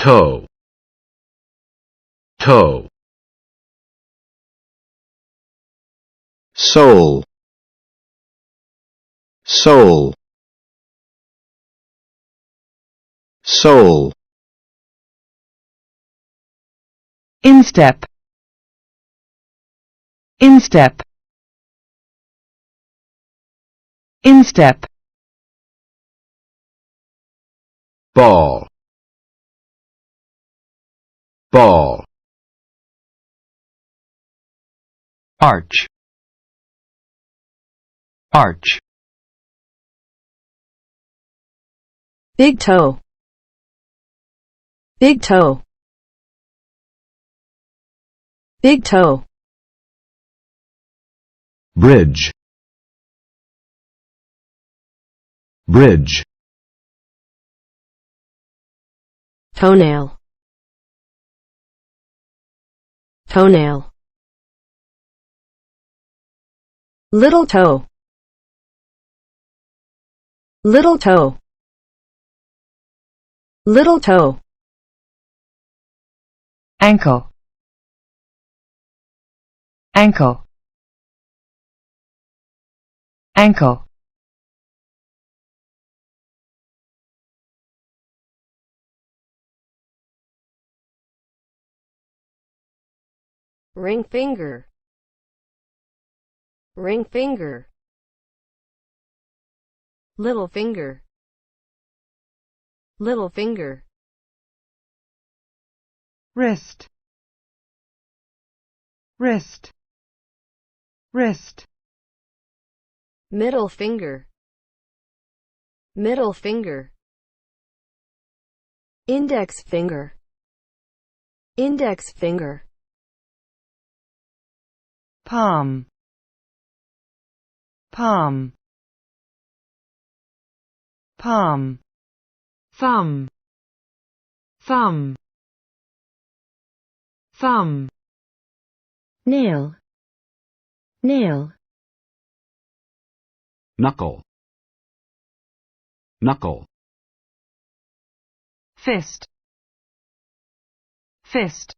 toe, toe. soul, soul, soul. Instep, instep, instep. Ball, ball. arch, arch, Big toe, big toe, big toe. Bridge, bridge. Toenail, toenail. Little toe, little toe, little toe. Ankle, ankle, ankle. Ring finger, ring finger. Little finger, little finger. Wrist, wrist, wrist. Middle finger, middle finger. Index finger, index finger. Palm, palm, palm. Thumb, thumb, thumb. Nail, nail. Knuckle, knuckle. Fist, fist.